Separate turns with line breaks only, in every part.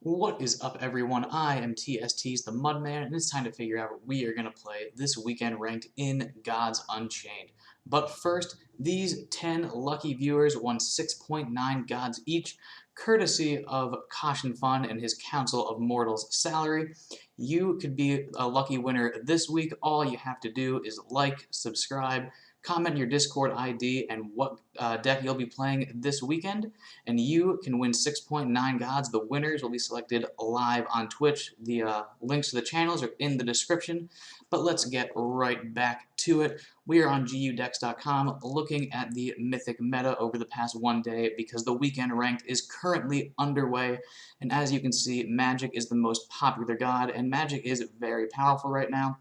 What is up, everyone? I am TST's the Mudman, and it's time to figure out what we are going to play this weekend ranked in Gods Unchained. But first, these 10 lucky viewers won 6.9 gods each, courtesy of Caution Fun and his Council of Mortals salary. You could be a lucky winner this week. All you have to do is like, subscribe, comment your Discord ID and what deck you'll be playing this weekend, and you can win 6.9 gods. The winners will be selected live on Twitch. The links to the channels are in the description, but let's get right back to it. We are on gudex.com looking at the Mythic meta over the past one day because the weekend ranked is currently underway, and as you can see, Magic is the most popular god, and Magic is very powerful right now.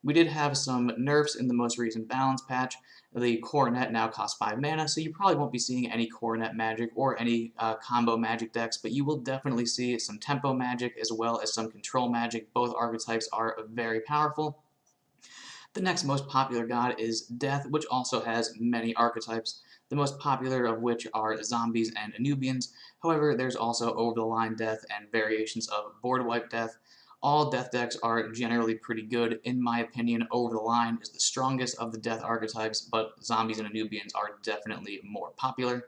We did have some nerfs in the most recent balance patch. The Coronet now costs 5 mana, so you probably won't be seeing any Coronet Magic or any combo Magic decks, but you will definitely see some Tempo Magic as well as some Control Magic. Both archetypes are very powerful. The next most popular god is Death, which also has many archetypes, the most popular of which are zombies and Nubians. However, there's also over-the-line Death and variations of board wipe Death. All Death decks are generally pretty good. In my opinion, Over the Line is the strongest of the Death archetypes, but Zombies and Nubians are definitely more popular.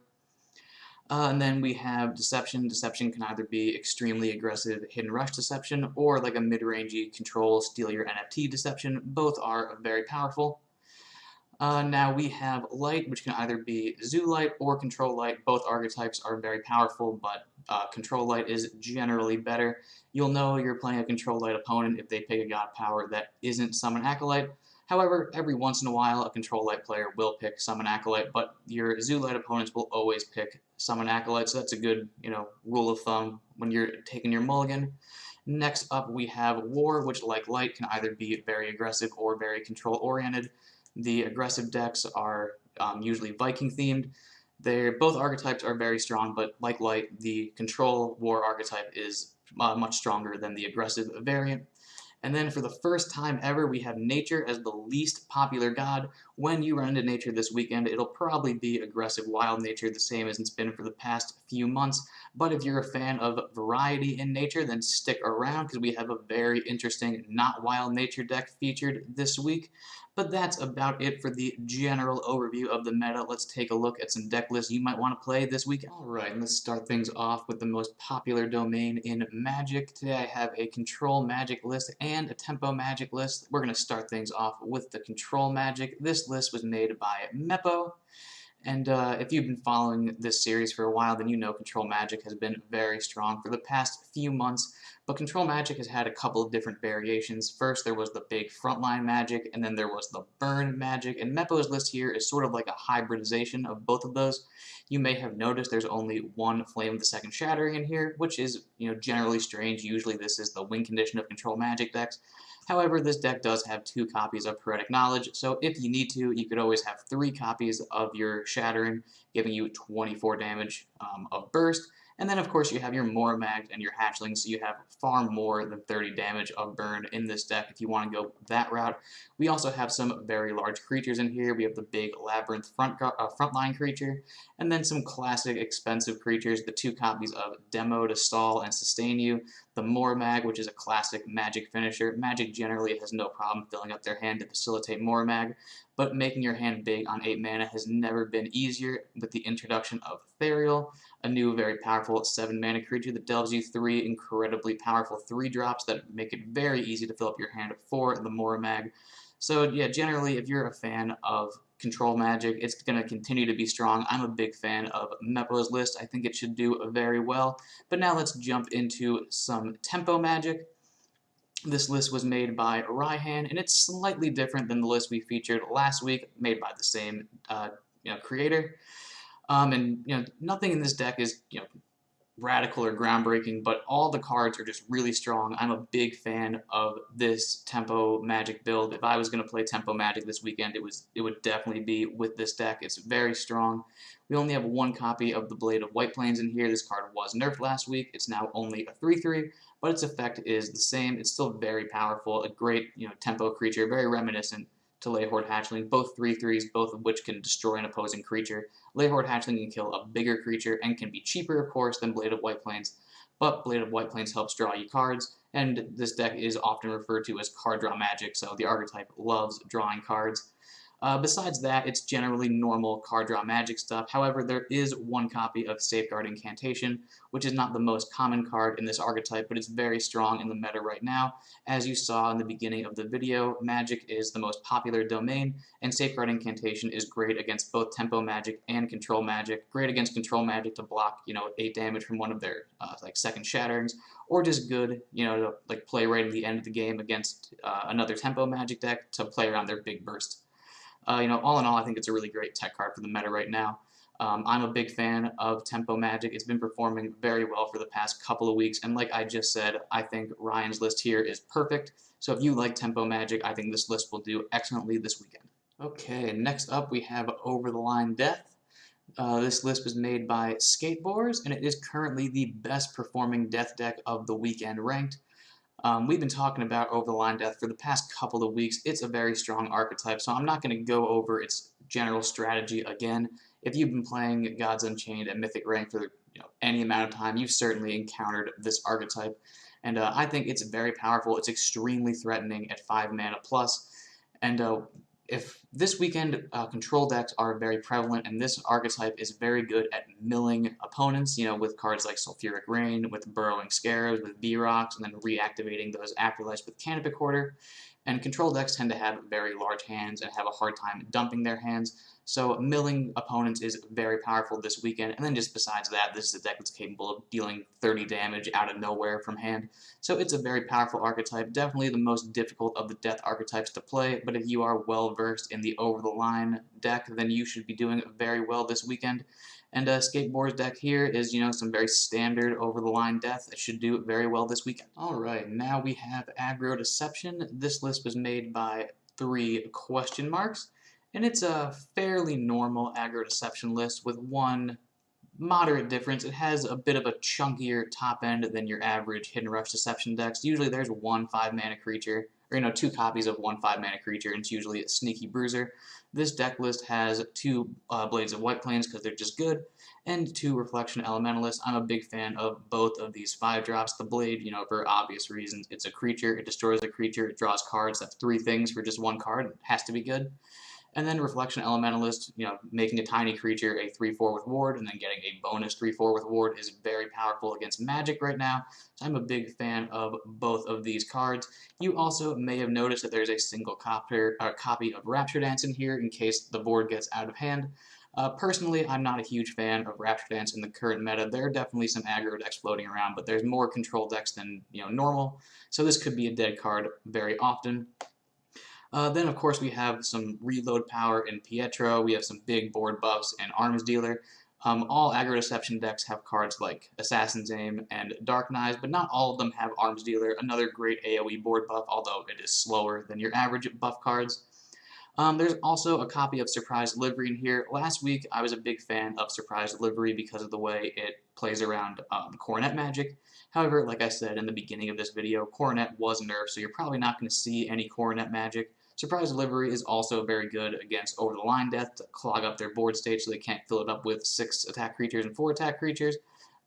And then we have Deception. Deception can either be extremely aggressive Hidden Rush Deception or like a mid-rangey Control, Steal Your NFT Deception. Both are very powerful. Now we have Light, which can either be Zoo Light or Control Light. Both archetypes are very powerful, but Control Light is generally better. You'll know you're playing a Control Light opponent if they pick a god power that isn't Summon Acolyte. However, every once in a while, a Control Light player will pick Summon Acolyte, but your Zoo Light opponents will always pick Summon Acolyte, so that's a good, rule of thumb when you're taking your mulligan. Next up, we have War, which, like Light, can either be very aggressive or very control-oriented. The aggressive decks are usually Viking themed. Both archetypes are very strong, but like Light, the control war archetype is much stronger than the aggressive variant. And then for the first time ever, we have Nature as the least popular god. When you run into Nature this weekend, it'll probably be aggressive Wild Nature, the same as it's been for the past few months. But if you're a fan of variety in Nature, then stick around because we have a very interesting not Wild Nature deck featured this week. But that's about it for the general overview of the meta. Let's take a look at some deck lists you might want to play this weekend. Alright, and let's start things off with the most popular domain in Magic. Today I have a Control Magic list and a Tempo Magic list. We're going to start things off with the Control Magic. This list was made by Meppo. And if you've been following this series for a while, then you know Control Magic has been very strong for the past few months. But Control Magic has had a couple of different variations. First, there was the big Frontline Magic, and then there was the Burn Magic. And Meppo's list here is sort of like a hybridization of both of those. You may have noticed there's only one Flame of the Second Shattering in here, which is, generally strange. Usually this is the win condition of Control Magic decks. However, this deck does have 2 copies of Poetic Knowledge, so if you need to, you could always have 3 copies of your Shattering, giving you 24 damage of Burst. And then, of course, you have your Mormag and your Hatchlings, so you have far more than 30 damage of burn in this deck if you want to go that route. We also have some very large creatures in here. We have the big Labyrinth frontline creature, and then some classic expensive creatures, the 2 copies of Demo to stall and sustain you, the Mormag, which is a classic Magic finisher. Magic generally has no problem filling up their hand to facilitate Mormag, but making your hand big on 8 mana has never been easier with the introduction of Therial, a new very powerful 7 mana creature that delves you 3 incredibly powerful 3-drops that make it very easy to fill up your hand for the Mormag. So yeah, generally if you're a fan of Control Magic, it's going to continue to be strong. I'm a big fan of Meppo's list. I think it should do very well. But now let's jump into some Tempo Magic. This list was made by Raihan, and it's slightly different than the list we featured last week, made by the same creator. Nothing in this deck is radical or groundbreaking, but all the cards are just really strong. I'm a big fan of this Tempo Magic build. If I was going to play Tempo Magic this weekend, it would definitely be with this deck. It's very strong. We only have 1 copy of the Blade of White Plains in here. This card was nerfed last week. It's now only a 3/3, but its effect is the same. It's still very powerful, a great tempo creature, very reminiscent to Leyhorde Hatchling, both 3/3s, both of which can destroy an opposing creature. Leyhorde Hatchling can kill a bigger creature and can be cheaper, of course, than Blade of White Plains, but Blade of White Plains helps draw you cards, and this deck is often referred to as card draw magic, so the archetype loves drawing cards. Besides that, it's generally normal card draw magic stuff. However, there is one copy of Safeguard Incantation, which is not the most common card in this archetype, but it's very strong in the meta right now. As you saw in the beginning of the video, Magic is the most popular domain, and Safeguard Incantation is great against both Tempo Magic and Control Magic. Great against Control Magic to block, 8 damage from one of their second Shatterings, or just good, to play right at the end of the game against another Tempo Magic deck to play around their big burst. All in all, I think it's a really great tech card for the meta right now. I'm a big fan of Tempo Magic. It's been performing very well for the past couple of weeks, and like I just said, I think Ryan's list here is perfect. So if you like Tempo Magic, I think this list will do excellently this weekend. Okay, next up we have Over the Line Death. This list was made by Skateboards, and it is currently the best performing death deck of the weekend ranked. We've been talking about Over the Line Death for the past couple of weeks. It's a very strong archetype, so I'm not going to go over its general strategy again. If you've been playing Gods Unchained at Mythic rank for any amount of time, you've certainly encountered this archetype. And I think it's very powerful. It's extremely threatening at 5 mana plus. And if this weekend control decks are very prevalent, and this archetype is very good at milling opponents, with cards like Sulfuric Rain, with Burrowing Scarabs, with V-Rocks, and then reactivating those Afterlives with Canopic Hoarder. And control decks tend to have very large hands and have a hard time dumping their hands, so milling opponents is very powerful this weekend. And then just besides that, this is a deck that's capable of dealing 30 damage out of nowhere from hand. So it's a very powerful archetype, definitely the most difficult of the death archetypes to play, but if you are well versed in the over-the-line deck, then you should be doing very well this weekend. And Skateboard's deck here is, some very standard over-the-line death. It should do very well this weekend. Alright, now we have Aggro Deception. This list was made by 3 question marks. And it's a fairly normal Aggro Deception list with one moderate difference. It has a bit of a chunkier top end than your average Hidden Rush Deception decks. Usually there's one 5-mana creature, or 2 copies of one 5-mana creature, and it's usually a Sneaky Bruiser. This deck list has 2 Blades of White Plains because they're just good, and 2 Reflection Elementalists. I'm a big fan of both of these 5-drops. The Blade, for obvious reasons. It's a creature, it destroys a creature, it draws cards. That's 3 things for just 1 card. It has to be good. And then Reflection Elementalist, making a tiny creature a 3/4 with Ward, and then getting a bonus 3/4 with Ward is very powerful against Magic right now. So I'm a big fan of both of these cards. You also may have noticed that there's a single copy of Rapture Dance in here in case the board gets out of hand. Personally, I'm not a huge fan of Rapture Dance in the current meta. There are definitely some aggro decks floating around, but there's more control decks than normal. So this could be a dead card very often. Then, of course, we have some reload power in Pietro. We have some big board buffs and Arms Dealer. All Aggro Deception decks have cards like Assassin's Aim and Dark Knives, but not all of them have Arms Dealer, another great AoE board buff, although it is slower than your average buff cards. There's also a copy of Surprise Delivery in here. Last week, I was a big fan of Surprise Delivery because of the way it plays around Coronet Magic. However, like I said in the beginning of this video, Coronet was nerfed, so you're probably not going to see any Coronet Magic. Surprise Delivery is also very good against Over-the-Line Death to clog up their board state so they can't fill it up with 6 attack creatures and 4 attack creatures,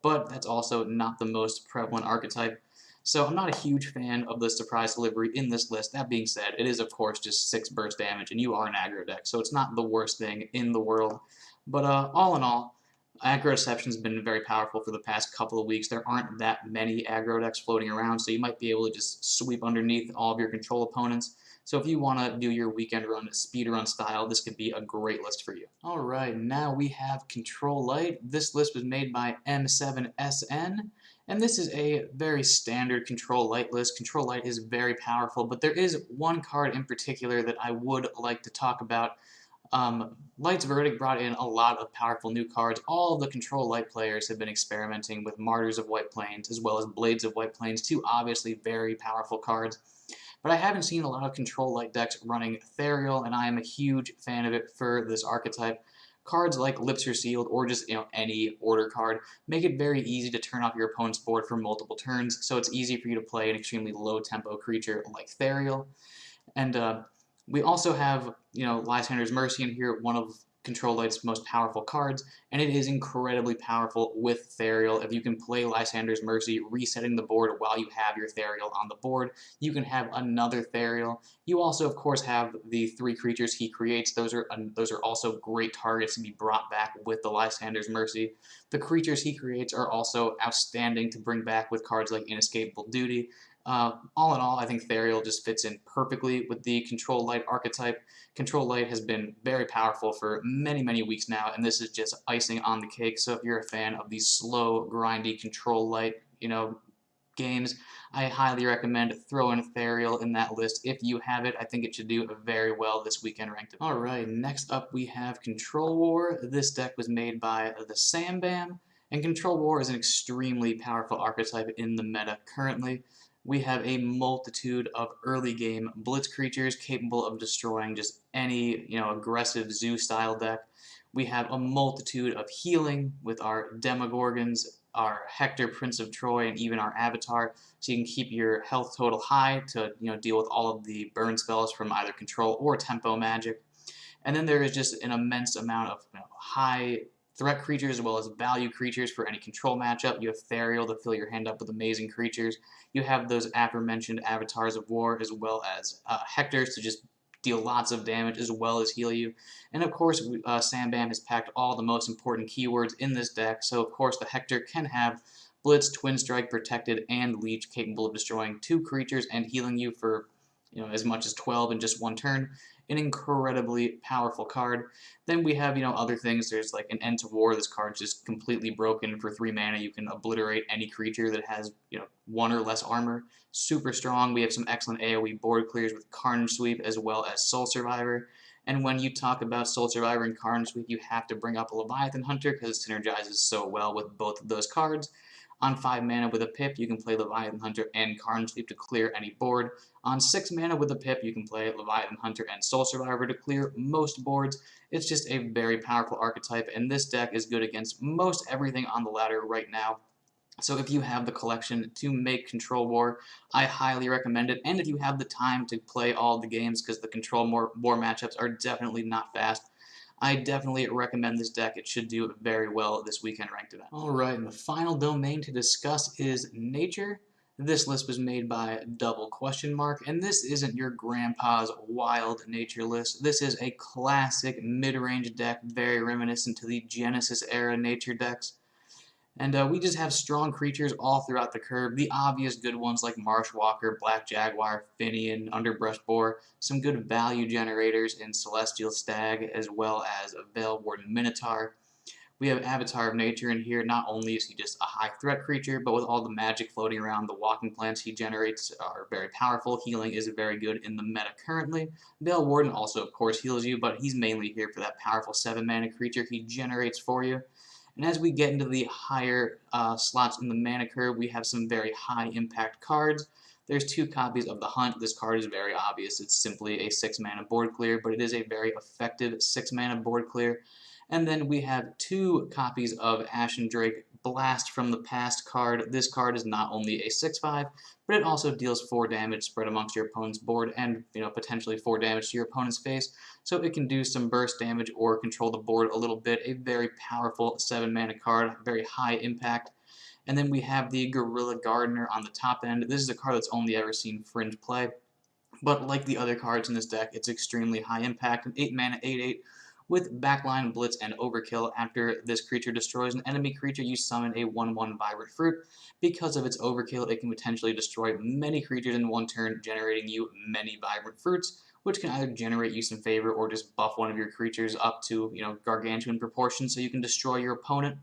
but that's also not the most prevalent archetype. So I'm not a huge fan of the Surprise Delivery in this list. That being said, it is of course just 6 burst damage, and you are an aggro deck, so it's not the worst thing in the world. But all in all, Aggro Deception has been very powerful for the past couple of weeks. There aren't that many aggro decks floating around, so you might be able to just sweep underneath all of your control opponents. So if you want to do your weekend run speed run style, this could be a great list for you. Alright, now we have Control Light. This list was made by M7SN, and this is a very standard Control Light list. Control Light is very powerful, but there is one card in particular that I would like to talk about. Light's Verdict brought in a lot of powerful new cards. All of the Control Light players have been experimenting with Martyrs of White Plains as well as Blades of White Plains, 2 obviously very powerful cards. But I haven't seen a lot of Control Light decks running Ethereal, and I am a huge fan of it for this archetype. Cards like Lips Are Sealed, or just any order card, make it very easy to turn off your opponent's board for multiple turns, so it's easy for you to play an extremely low-tempo creature like Ethereal. And we also have, Lysander's Mercy in here, one of Control Light's most powerful cards, and it is incredibly powerful with Ethereal. If you can play Lysander's Mercy, resetting the board while you have your Ethereal on the board, you can have another Ethereal. You also, of course, have the 3 creatures he creates. Those are also great targets to be brought back with the Lysander's Mercy. The creatures he creates are also outstanding to bring back with cards like Inescapable Duty. All in all, I think Ethereal just fits in perfectly with the Control Light archetype. Control Light has been very powerful for many, many weeks now, and this is just icing on the cake. So if you're a fan of these slow, grindy Control Light, games, I highly recommend throwing Ethereal in that list. If you have it, I think it should do very well this weekend ranked. Alright, next up we have Control War. This deck was made by the Sambam, and Control War is an extremely powerful archetype in the meta currently. We have a multitude of early game blitz creatures capable of destroying just any, aggressive zoo-style deck. We have a multitude of healing with our Demogorgons, our Hector, Prince of Troy, and even our Avatar, so you can keep your health total high to deal with all of the burn spells from either control or tempo magic. And then there is just an immense amount of high threat creatures as well as value creatures for any control matchup. You have Ethereal to fill your hand up with amazing creatures. You have those aforementioned Avatars of War as well as Hectors to just deal lots of damage as well as heal you. And of course, Sambam has packed all the most important keywords in this deck, so of course the Hector can have Blitz, Twin Strike, Protected, and Leech, capable of destroying 2 creatures and healing you for as much as 12 in just one turn. An incredibly powerful card. Then we have, other things. There's like an End to War. This card's just completely broken. For 3 mana, you can obliterate any creature that has, 1 or less armor. Super strong. We have some excellent AoE board clears with Carnage Sweep as well as Soul Survivor. And when you talk about Soul Survivor and Carnage Sweep, you have to bring up a Leviathan Hunter because it synergizes so well with both of those cards. On 5 mana with a Pip, you can play Leviathan Hunter and Carnage Sweep to clear any board. On 6 mana with a Pip, you can play Leviathan Hunter and Soul Survivor to clear most boards. It's just a very powerful archetype, and this deck is good against most everything on the ladder right now. So if you have the collection to make Control War, I highly recommend it. And if you have the time to play all the games, because the Control War matchups are definitely not fast, I definitely recommend this deck. It should do very well this weekend ranked event. Alright, and the final domain to discuss is Nature. This list was made by Double Question Mark, and this isn't your grandpa's wild nature list. This is a classic mid-range deck, very reminiscent to the Genesis era nature decks. And we just have strong creatures all throughout the curve. The obvious good ones like Marshwalker, Black Jaguar, Finian, Underbrush Boar. Some good value generators in Celestial Stag, as well as a Veil Warden Minotaur. We have Avatar of Nature in here. Not only is he just a high threat creature, but with all the magic floating around, the walking plants he generates are very powerful. Healing is very good in the meta currently. Veil Warden also, of course, heals you, but he's mainly here for that powerful 7-mana creature he generates for you. And as we get into the higher slots in the mana curve, we have some very high impact cards. There's 2 copies of the Hunt. This card is very obvious. It's simply a 6-mana board clear, but it is a very effective 6-mana board clear. And then we have 2 copies of Ashen Drake Blast from the Past card. This card is not only a 6/5, but it also deals 4 damage spread amongst your opponent's board and potentially 4 damage to your opponent's face. So it can do some burst damage or control the board a little bit. A very powerful 7-mana card, very high impact. And then we have the Gorilla Gardener on the top end. This is a card that's only ever seen Fringe play. But like the other cards in this deck, it's extremely high impact. An 8-mana 8/8 with Backline, Blitz, and Overkill. After this creature destroys an enemy creature, you summon a 1/1 Vibrant Fruit. Because of its Overkill, it can potentially destroy many creatures in one turn, generating you many Vibrant Fruits, which can either generate you some favor or just buff one of your creatures up to, gargantuan proportions so you can destroy your opponent.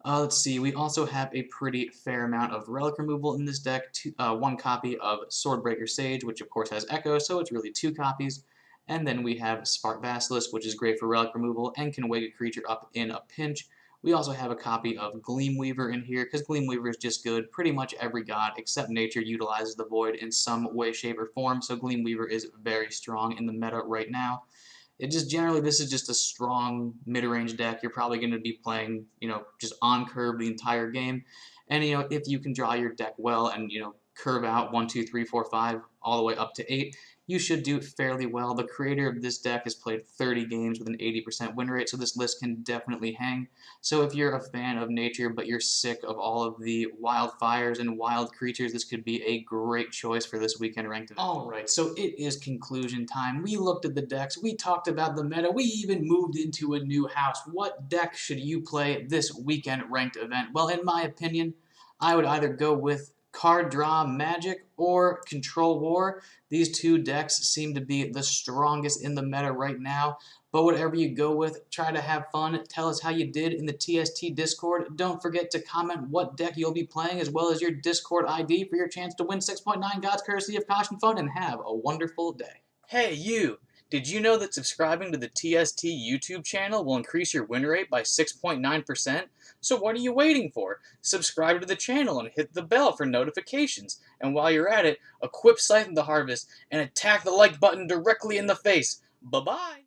Let's see, we also have a pretty fair amount of relic removal in this deck. 1 copy of Swordbreaker Sage, which of course has Echo, so it's really 2 copies. And then we have Spark Basilisk, which is great for relic removal and can wake a creature up in a pinch. We also have a copy of Gleamweaver in here, because Gleamweaver is just good. Pretty much every god except Nature utilizes the Void in some way, shape, or form, so Gleamweaver is very strong in the meta right now. It just generally, this is just a strong mid-range deck. You're probably going to be playing, just on curve the entire game. And, if you can draw your deck well and, curve out 1, 2, 3, 4, 5, all the way up to 8, you should do fairly well. The creator of this deck has played 30 games with an 80% win rate, so this list can definitely hang. So if you're a fan of nature, but you're sick of all of the wildfires and wild creatures, this could be a great choice for this weekend ranked event. Alright, so it is conclusion time. We looked at the decks, we talked about the meta, we even moved into a new house. What deck should you play this weekend ranked event? Well, in my opinion, I would either go with Card Draw Magic or Control War. These two decks seem to be the strongest in the meta right now. But whatever you go with, try to have fun. Tell us how you did in the TST Discord. Don't forget to comment what deck you'll be playing as well as your Discord ID for your chance to win 6.9 Gods courtesy of Caution Fund, and have a wonderful day. Hey you! Did you know that subscribing to the TST YouTube channel will increase your win rate by 6.9%? So what are you waiting for? Subscribe to the channel and hit the bell for notifications. And while you're at it, equip Scythe of the Harvest and attack the like button directly in the face. Bye-bye!